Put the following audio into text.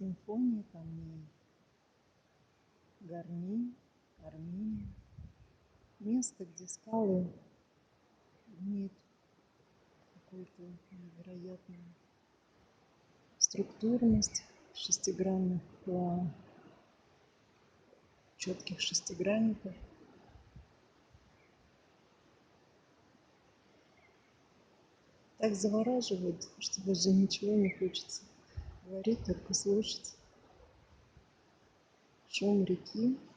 симфония камней, гармонь, армония. Место, где скалы имеют какую-то невероятную структурность шестигранных, четких шестигранников. Так завораживает, что даже ничего не хочется говорить, только слушать шум реки,